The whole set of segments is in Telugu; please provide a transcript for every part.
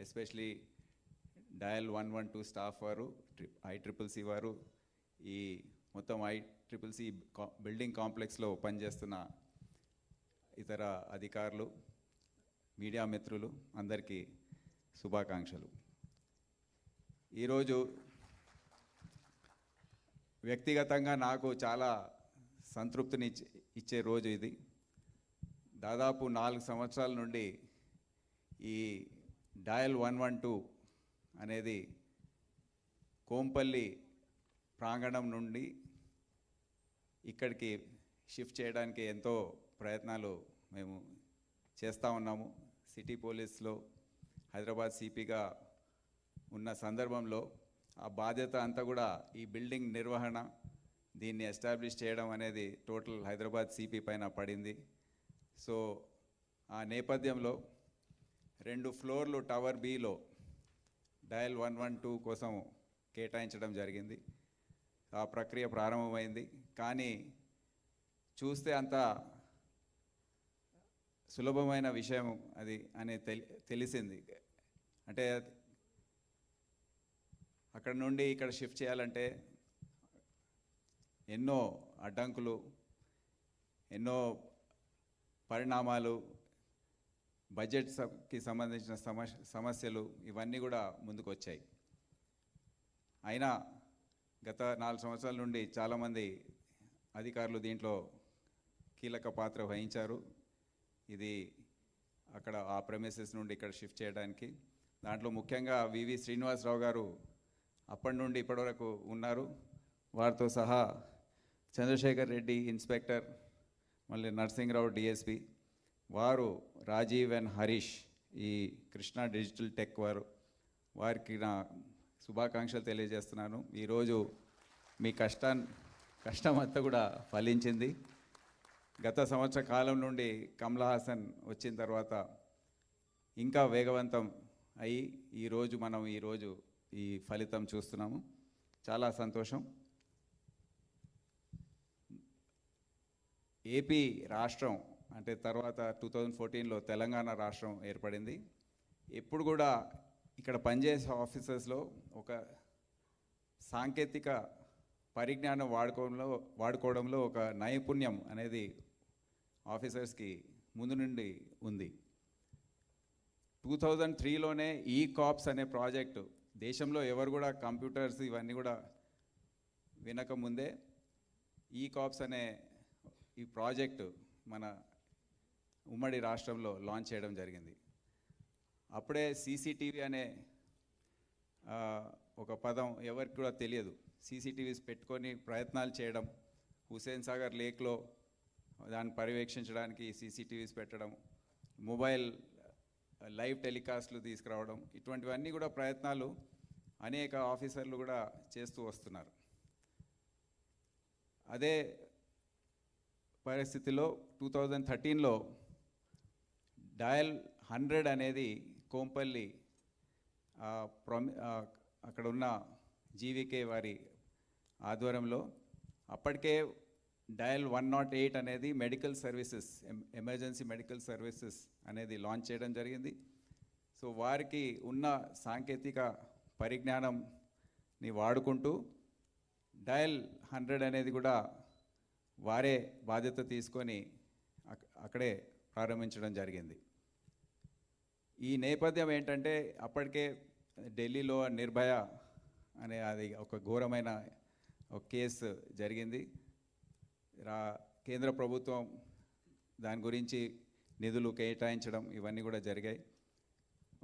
ఎస్పెషలీ డయల్ 112 స్టాఫ్ వారు, ICCC వారు, ఈ మొత్తం ICCC బిల్డింగ్ కాంప్లెక్స్లో పనిచేస్తున్న ఇతర అధికారులు, మీడియా మిత్రులు అందరికీ శుభాకాంక్షలు. ఈరోజు వ్యక్తిగతంగా నాకు చాలా సంతృప్తిని ఇచ్చే రోజు ఇది. దాదాపు 4 సంవత్సరాల నుండి ఈ డయల్ 112 అనేది కోంపల్లి ప్రాంగణం నుండి ఇక్కడికి షిఫ్ట్ చేయడానికి ఎంతో ప్రయత్నాలు మేము చేస్తూ ఉన్నాము. సిటీ పోలీస్లో హైదరాబాద్ సిపిగా ఉన్న సందర్భంలో ఆ బాధ్యత అంతా కూడా ఈ బిల్డింగ్ నిర్వహణ, దీన్ని ఎస్టాబ్లిష్ చేయడం అనేది టోటల్ హైదరాబాద్ సిపి పైన పడింది. సో ఆ నేపథ్యంలో 2 ఫ్లోర్లు టవర్ బిలో డయల్ 112 కోసం కేటాయించడం జరిగింది. ఆ ప్రక్రియ ప్రారంభమైంది. కానీ చూస్తే అంత సులభమైన విషయం అది అని తెలిసింది. అంటే అక్కడ నుండి ఇక్కడ షిఫ్ట్ చేయాలంటే ఎన్నో అడ్డంకులు, ఎన్నో పరిణామాలు, బడ్జెట్కి సంబంధించిన సమస్యలు ఇవన్నీ కూడా ముందుకు వచ్చాయి. అయినా గత 4 సంవత్సరాల నుండి చాలామంది అధికారులు దీంట్లో కీలక పాత్ర వహించారు. ఇది అక్కడ ఆ ప్రెమిసెస్ నుండి ఇక్కడ షిఫ్ట్ చేయడానికి. దాంట్లో ముఖ్యంగా వివి శ్రీనివాసరావు గారు అప్పటి నుండి ఇప్పటి వరకు ఉన్నారు. వారితో సహా చంద్రశేఖర్ రెడ్డి ఇన్స్పెక్టర్, మళ్ళీ నరసింహరావు డిఎస్పి, వారు రాజీవ్ అండ్ హరీష్ ఈ కృష్ణా డిజిటల్ టెక్ వారికి నా శుభాకాంక్షలు తెలియజేస్తున్నాను. ఈరోజు మీ కష్టం అంతా కూడా ఫలించింది. గత సంవత్సర కాలం నుండి కమలా హాసన్ వచ్చిన తర్వాత ఇంకా వేగవంతం అయ్యి ఈరోజు ఈ ఫలితం చూస్తున్నాము. చాలా సంతోషం. ఏపీ రాష్ట్రం అంటే తర్వాత 2014లో తెలంగాణ రాష్ట్రం ఏర్పడింది. ఎప్పుడు కూడా ఇక్కడ పనిచేసే ఆఫీసర్స్లో ఒక సాంకేతిక పరిజ్ఞానం వాడుకోవడంలో ఒక నైపుణ్యం అనేది ఆఫీసర్స్కి ముందు నుండి ఉంది. 2003లోనే ఈకాప్స్ అనే ప్రాజెక్టు, దేశంలో ఎవరు కూడా కంప్యూటర్స్ ఇవన్నీ కూడా వినకముందే ఈకాప్స్ అనే ఈ ప్రాజెక్టు మన ఉమ్మడి రాష్ట్రంలో లాంచ్ చేయడం జరిగింది. అప్పుడే CCTV అనే ఒక పదం ఎవరికి కూడా తెలియదు. CCTVs పెట్టుకొని ప్రయత్నాలు చేయడం, హుస్సేన్ సాగర్ లేక్లో దాన్ని పర్యవేక్షించడానికి CCTVs పెట్టడం, మొబైల్ లైవ్ టెలికాస్ట్లు తీసుకురావడం, ఇటువంటివన్నీ కూడా ప్రయత్నాలు అనేక ఆఫీసర్లు కూడా చేస్తూ వస్తున్నారు. అదే పరిస్థితిలో 2013లో డయల్ 100 అనేది కోంపల్లి అక్కడ ఉన్న GVK వారి ఆధ్వర్యంలో అప్పటికే డయల్ 108 అనేది medical services, emergency medical services అనేది లాంచ్ చేయడం జరిగింది. సో వారికి ఉన్న సాంకేతిక పరిజ్ఞానంని వాడుకుంటూ డయల్ 100 అనేది కూడా వారే బాధ్యత తీసుకొని అక్కడే ప్రారంభించడం జరిగింది. ఈ నేపథ్యం ఏంటంటే అప్పటికే ఢిల్లీలో నిర్భయ అనే అది ఒక ఘోరమైన ఒక కేసు జరిగింది. కేంద్ర ప్రభుత్వం దాని గురించి నిధులు కేటాయించడం ఇవన్నీ కూడా జరిగాయి.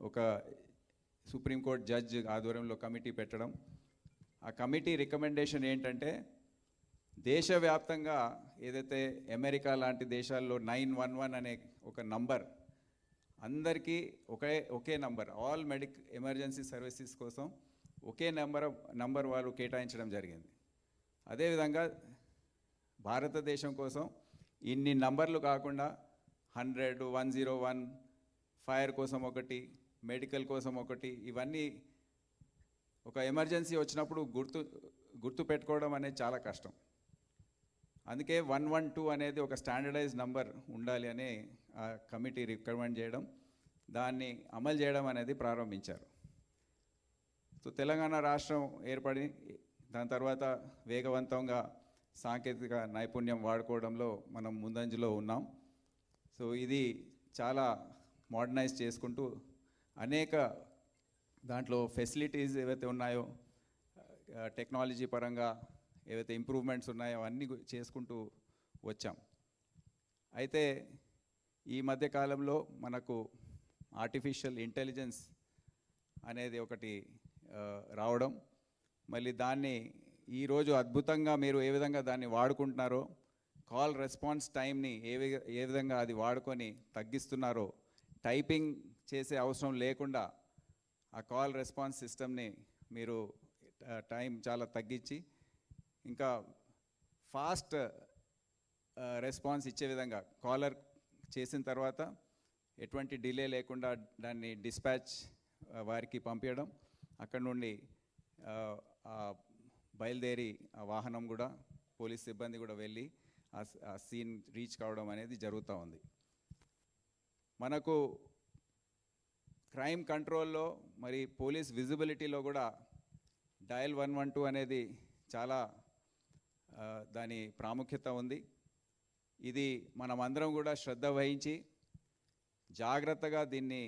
ఒక సుప్రీంకోర్టు జడ్జ్ ఆధ్వర్యంలో కమిటీ పెట్టడం. ఆ కమిటీ రికమెండేషన్ ఏంటంటే దేశవ్యాప్తంగా ఏదైతే అమెరికా లాంటి దేశాల్లో 911 అనే ఒక నంబర్ అందరికీ ఒకే నంబర్, ఆల్ ఎమర్జెన్సీ సర్వీసెస్ కోసం ఒకే నంబర్ వాళ్ళు కేటాయించడం జరిగింది. అదేవిధంగా భారతదేశం కోసం ఇన్ని నంబర్లు కాకుండా 100, 101, ఫైర్ కోసం ఒకటి, మెడికల్ కోసం ఒకటి, ఇవన్నీ ఒక ఎమర్జెన్సీ వచ్చినప్పుడు గుర్తు పెట్టుకోవడం అనేది చాలా కష్టం. అందుకే 112 అనేది ఒక స్టాండర్డైజ్ నంబర్ ఉండాలి అని ఆ కమిటీ రికమెండ్ చేయడం. దాన్ని అమలు చేయడం అనేది ప్రారంభించారు. సో తెలంగాణ రాష్ట్రం ఏర్పడి దాని తర్వాత వేగవంతంగా సాంకేతిక నైపుణ్యం వాడుకోవడంలో మనం ముందంజలో ఉన్నాం. సో ఇది చాలా మోడర్నైజ్ చేసుకుంటూ అనేక దాంట్లో ఫెసిలిటీస్ ఏవైతే ఉన్నాయో టెక్నాలజీ పరంగా ఏవైతే ఇంప్రూవ్మెంట్స్ ఉన్నాయో అన్నీ చేసుకుంటూ వచ్చాం. అయితే ఈ మధ్య కాలంలో మనకు ఆర్టిఫిషియల్ ఇంటెలిజెన్స్ అనేది ఒకటి రావడం, మళ్ళీ దాన్ని ఈరోజు అద్భుతంగా మీరు ఏ విధంగా దాన్ని వాడుకుంటున్నారో, కాల్ రెస్పాన్స్ టైంని ఏ విధంగా అది వాడుకొని తగ్గిస్తున్నారో, టైపింగ్ చేసే అవసరం లేకుండా ఆ కాల్ రెస్పాన్స్ సిస్టమ్ని మీరు టైం చాలా తగ్గించి ఇంకా ఫాస్ట్ రెస్పాన్స్ ఇచ్చే విధంగా కాలర్ చేసిన తర్వాత ఎటువంటి డిలే లేకుండా దాన్ని డిస్పాచ్ వారికి పంపించడం, అక్కడ నుండి బయలుదేరి ఆ వాహనం కూడా పోలీస్ సిబ్బంది కూడా వెళ్ళి ఆ సీన్ రీచ్ కావడం అనేది జరుగుతూ ఉంది. మనకు క్రైమ్ కంట్రోల్లో మరి పోలీస్ విజిబిలిటీలో కూడా డయల్ 112 అనేది చాలా దాని ప్రాముఖ్యత ఉంది. ఇది మనమందరం కూడా శ్రద్ధ వహించి జాగ్రత్తగా దీన్ని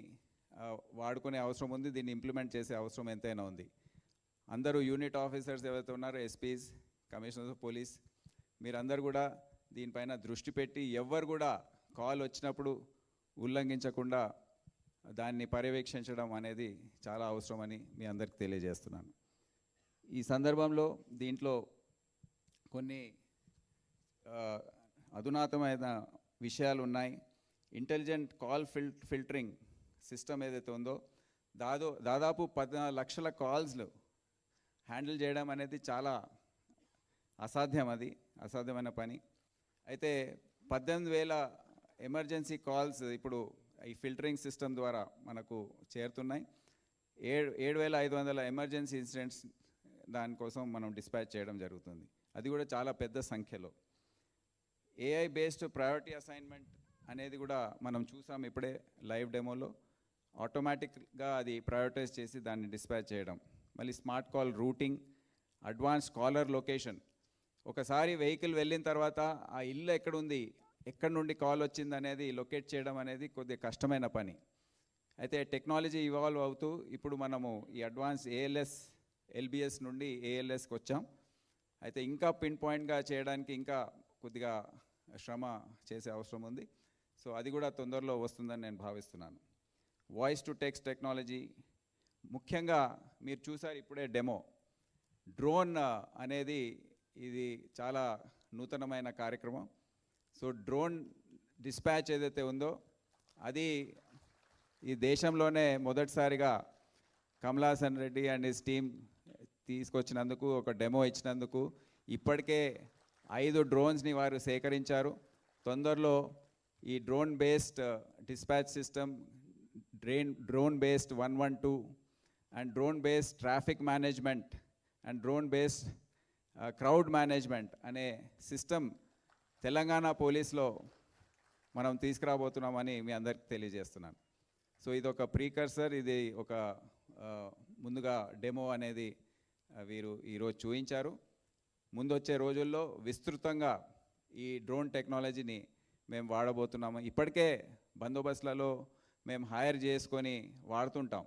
వాడుకునే అవసరం ఉంది, దీన్ని ఇంప్లిమెంట్ చేసే అవసరం ఎంతైనా ఉంది. అందరూ యూనిట్ ఆఫీసర్స్ ఎవరైతే ఉన్నారో, ఎస్పీస్, కమిషనర్స్ ఆఫ్ పోలీస్, మీరందరూ కూడా దీనిపైన దృష్టి పెట్టి ఎవ్వరు కూడా కాల్ వచ్చినప్పుడు ఉల్లంఘించకుండా దాన్ని పర్యవేక్షించడం అనేది చాలా అవసరమని మీ అందరికీ తెలియజేస్తున్నాను. ఈ సందర్భంలో దీంట్లో కొన్ని అధునాతమైన విషయాలు ఉన్నాయి. ఇంటెలిజెంట్ కాల్ ఫిల్టరింగ్ సిస్టమ్ ఏదైతే ఉందో దాదాపు 14 లక్షల కాల్స్లు హ్యాండిల్ చేయడం అనేది చాలా అసాధ్యమైన పని. అయితే 18,000 ఎమర్జెన్సీ కాల్స్ ఇప్పుడు ఈ ఫిల్టరింగ్ సిస్టమ్ ద్వారా మనకు చేరుతున్నాయి. 7,500 ఎమర్జెన్సీ ఇన్సిడెంట్స్ దానికోసం మనం డిస్పాచ్ చేయడం జరుగుతుంది. అది కూడా చాలా పెద్ద సంఖ్యలో. ఏఐ బేస్డ్ ప్రయారిటీ అసైన్మెంట్ అనేది కూడా మనం చూసాం ఇప్పుడే లైవ్ డెమోలో. ఆటోమేటిక్గా అది ప్రయారిటైజ్ చేసి దాన్ని డిస్పాచ్ చేయడం. మళ్ళీ smart call routing, advance caller location. ఒకసారి వెహికల్ వెళ్ళిన తర్వాత ఆ ఇల్లు ఎక్కడుంది, ఎక్కడి నుండి కాల్ వచ్చింది అనేది లొకేట్ చేయడం అనేది కొద్దిగా కష్టమైన పని. అయితే టెక్నాలజీ ఇవాల్వ్ అవుతూ ఇప్పుడు మనము ఈ అడ్వాన్స్ ఏఎల్ఎస్, ఎల్బిఎస్ నుండి ఏఎల్ఎస్కి వచ్చాం. అయితే ఇంకా పిన్ పాయింట్గా చేయడానికి ఇంకా కొద్దిగా శ్రమ చేసే అవసరం ఉంది. సో అది కూడా తొందరలో వస్తుందని నేను భావిస్తున్నాను. వాయిస్ టు టెక్స్ట్ టెక్నాలజీ, ముఖ్యంగా మీరు చూసారు ఇప్పుడే డెమో. డ్రోన్ అనేది ఇది చాలా నూతనమైన కార్యక్రమం. సో డ్రోన్ డిస్పాచ్ ఏదైతే ఉందో అది ఈ దేశంలోనే మొదటిసారిగా Kamalasan Reddy and his team తీసుకొచ్చినందుకు, ఒక డెమో ఇచ్చినందుకు ఇప్పటికే 5 డ్రోన్స్ని వారు సేకరించారు. తొందరలో ఈ drone based dispatch system, drone based 112 and drone based traffic management and drone based crowd management అనే సిస్టమ్ తెలంగాణ పోలీస్లో మనం తీసుకురాబోతున్నామని మీ అందరికీ తెలియజేస్తున్నాను. సో ఇది ఒక ప్రీకర్సర్, ఇది ఒక ముందుగా డెమో అనేది వీరు ఈరోజు చూపించారు. ముందు వచ్చే రోజుల్లో విస్తృతంగా ఈ డ్రోన్ టెక్నాలజీని మేము వాడబోతున్నాము. ఇప్పటికే బందోబస్తులలో మేము హైర్ చేసుకొని వాడుతుంటాం.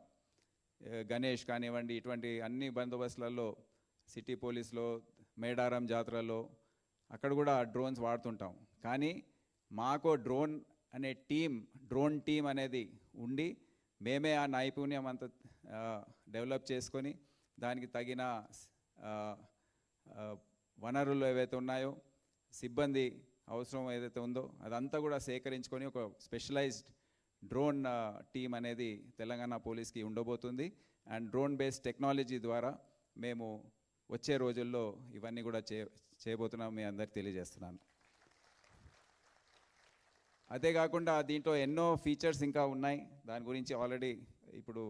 గణేష్ కానివ్వండి, ఇటువంటి అన్ని బందోబస్తులలో, సిటీ పోలీస్లో, మేడారం జాతరలో అక్కడ కూడా డ్రోన్స్ వాడుతుంటాం. కానీ మాకు డ్రోన్ టీం అనేది ఉండి మేమే ఆ నైపుణ్యం అంతా డెవలప్ చేసుకొని దానికి తగిన వనరులు ఏవైతే ఉన్నాయో, సిబ్బంది అవసరం ఏదైతే ఉందో అదంతా కూడా సేకరించుకొని ఒక స్పెషలైజ్డ్ డ్రోన్ టీం అనేది తెలంగాణ పోలీస్కి ఉండబోతుంది. అండ్ డ్రోన్ బేస్డ్ టెక్నాలజీ ద్వారా మేము వచ్చే రోజుల్లో ఇవన్నీ కూడా చేయబోతున్నాం మీ అందరికి తెలియజేస్తున్నాను. అదే కాకుండా దీంట్లో ఎన్నో ఫీచర్స్ ఇంకా ఉన్నాయి. దాని గురించి ఆల్రెడీ ఇప్పుడు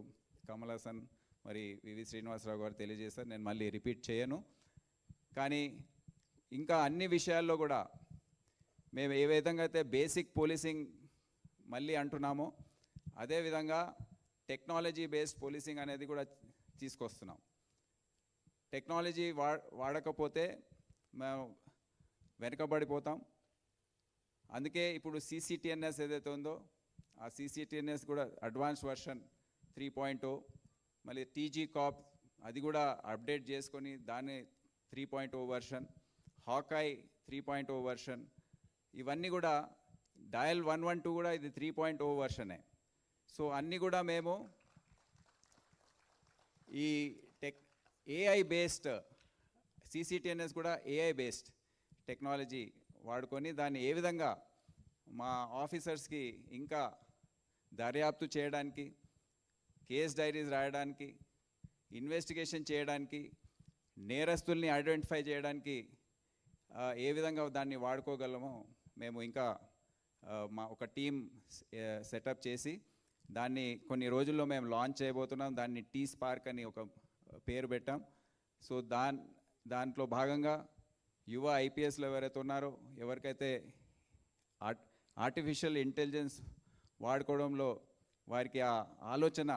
కమల్ హాసన్ మరి వివి శ్రీనివాసరావు గారు తెలియజేశారు, నేను మళ్ళీ రిపీట్ చేయను. కానీ ఇంకా అన్ని విషయాల్లో కూడా మేము ఏ విధంగా అయితే బేసిక్ పోలీసింగ్ మళ్ళీ అంటున్నామో అదేవిధంగా టెక్నాలజీ బేస్డ్ పోలీసింగ్ అనేది కూడా తీసుకొస్తున్నాం. టెక్నాలజీ వాడకపోతే మేము వెనుకబడిపోతాం. అందుకే ఇప్పుడు CCTNS ఏదైతే ఉందో ఆ CCTNS కూడా అడ్వాన్స్ వర్షన్ 3.0, మళ్ళీ TG Cop అది కూడా అప్డేట్ చేసుకొని దాన్ని 3.0 వర్షన్, హాకాయ్ 3.0 వర్షన్, ఇవన్నీ కూడా డయల్ 112 కూడా ఇది 3.0 వర్షనే. సో అన్నీ కూడా మేము ఈ AI బేస్డ్ CCTNS కూడా AI బేస్డ్ టెక్నాలజీ వాడుకొని దాన్ని ఏ విధంగా మా ఆఫీసర్స్కి ఇంకా దర్యాప్తు చేయడానికి, కేస్ డైరీస్ రాయడానికి, ఇన్వెస్టిగేషన్ చేయడానికి, నేరస్తుల్ని ఐడెంటిఫై చేయడానికి ఏ విధంగా దాన్ని వాడుకోగలమో మేము ఇంకా మా ఒక టీం సెటప్ చేసి దాన్ని కొన్ని రోజుల్లో మేము లాంచ్ చేయబోతున్నాం. దాన్ని T-Spark అని ఒక పేరు పెట్టాం. సో దాంట్లో భాగంగా యువ IPSలు ఎవరైతే ఉన్నారో, ఎవరికైతే ఆర్టిఫిషియల్ ఇంటెలిజెన్స్ వాడుకోవడంలో వారికి ఆ ఆలోచన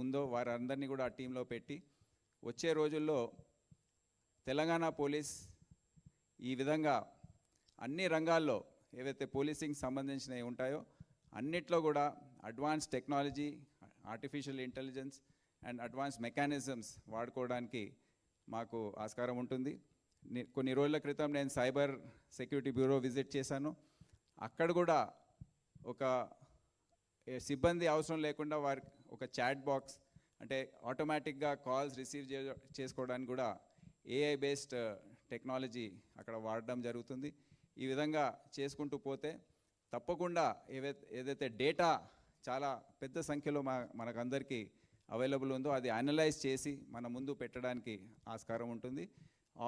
ఉందో వారందరినీ కూడా ఆ టీంలో పెట్టి వచ్చే రోజుల్లో తెలంగాణ పోలీస్ ఈ విధంగా అన్ని రంగాల్లో ఏవైతే పోలీసింగ్ సంబంధించినవి ఉంటాయో అన్నిట్లో కూడా advance technology, artificial intelligence and advance mechanisms వాడుకోవడానికి మాకు ఆస్కారం ఉంటుంది. కొన్ని రోజుల క్రితం నేను సైబర్ సెక్యూరిటీ బ్యూరో విజిట్ చేశాను. అక్కడ కూడా ఒక సిబ్బంది అవసరం లేకుండా వారికి ఒక చాట్ బాక్స్, అంటే ఆటోమేటిక్గా కాల్స్ రిసీవ్ చేసుకోవడానికి కూడా AI బేస్డ్ టెక్నాలజీ అక్కడ వాడడం జరుగుతుంది. ఈ విధంగా చేసుకుంటూ పోతే తప్పకుండా ఏదైతే డేటా చాలా పెద్ద సంఖ్యలో మనకందరికీ అవైలబుల్ ఉందో అది అనలైజ్ చేసి మన ముందు పెట్టడానికి ఆస్కారం ఉంటుంది.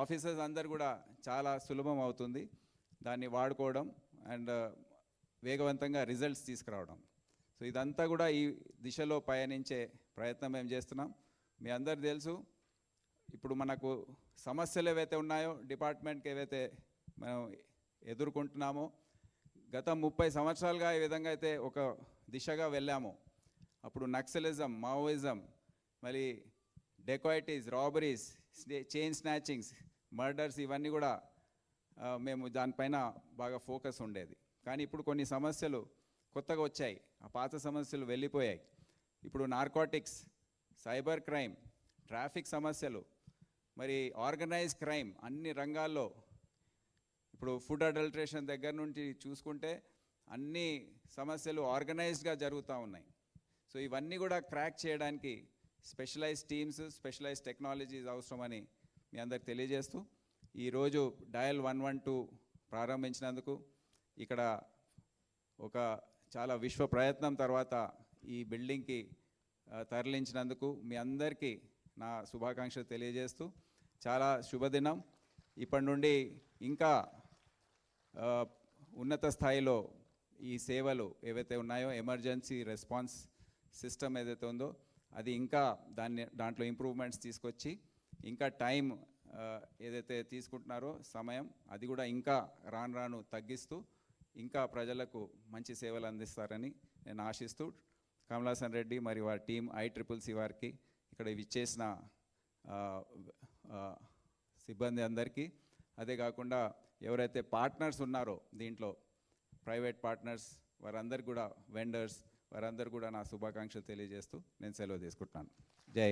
ఆఫీసర్స్ అందరు కూడా చాలా సులభం అవుతుంది దాన్ని వాడుకోవడం అండ్ వేగవంతంగా రిజల్ట్స్ తీసుకురావడం. సో ఇదంతా కూడా ఈ దిశలో పయనించే ప్రయత్నం మేము చేస్తున్నాం. మీ అందరు తెలుసు, ఇప్పుడు మనకు సమస్యలు ఏవైతే ఉన్నాయో డిపార్ట్మెంట్కి ఏవైతే మనం ఎదుర్కొంటున్నామో, గత 30 సంవత్సరాలుగా ఈ విధంగా అయితే ఒక దిశగా వెళ్ళాము. అప్పుడు నక్సలిజం, మావోయిజం, మరి dacoities, robberies, chain snatchings, murders, ఇవన్నీ కూడా మేము దానిపైన బాగా ఫోకస్ ఉండేది. కానీ ఇప్పుడు కొన్ని సమస్యలు కొత్తగా వచ్చాయి, ఆ పాత సమస్యలు వెళ్ళిపోయాయి. ఇప్పుడు నార్కోటిక్స్, సైబర్ క్రైమ్, ట్రాఫిక్ సమస్యలు, మరి ఆర్గనైజ్ క్రైమ్, అన్ని రంగాల్లో ఇప్పుడు ఫుడ్ అడల్ట్రేషన్ దగ్గర నుంచి చూసుకుంటే అన్ని సమస్యలు ఆర్గనైజ్డ్గా జరుగుతూ ఉన్నాయి. సో ఇవన్నీ కూడా క్రాక్ చేయడానికి స్పెషలైజ్డ్ టీమ్స్, స్పెషలైజ్డ్ టెక్నాలజీస్ అవసరమని మీ అందరికి తెలియజేస్తూ ఈరోజు డయల్ 112 ప్రారంభించినందుకు, ఇక్కడ ఒక చాలా విశ్వ ప్రయత్నం తర్వాత ఈ బిల్డింగ్కి తరలించినందుకు మీ అందరికీ నా శుభాకాంక్షలు తెలియజేస్తూ, చాలా శుభదినం. ఇప్పటి నుండి ఇంకా ఉన్నత స్థాయిలో ఈ సేవలు ఏవైతే ఉన్నాయో, ఎమర్జెన్సీ రెస్పాన్స్ సిస్టమ్ ఏదైతే ఉందో అది ఇంకా దాంట్లో ఇంప్రూవ్మెంట్స్ తీసుకొచ్చి ఇంకా టైం ఏదైతే తీసుకుంటున్నారో సమయం, అది కూడా ఇంకా రాను తగ్గిస్తూ ఇంకా ప్రజలకు మంచి సేవలు అందిస్తారని నేను ఆశిస్తూ, కమలాసన్ రెడ్డి మరి వారి టీం ICCC వారికి, ఇక్కడ విచ్చేసిన సిబ్బంది అందరికీ, అదే కాకుండా ఎవరైతే పార్ట్నర్స్ ఉన్నారో దీంట్లో ప్రైవేట్ పార్ట్నర్స్ వారందరికీ కూడా, వెండర్స్ వారందరూ కూడా నా శుభాకాంక్షలు తెలియజేస్తూ నేను సెలవు తీసుకుంటున్నాను. జై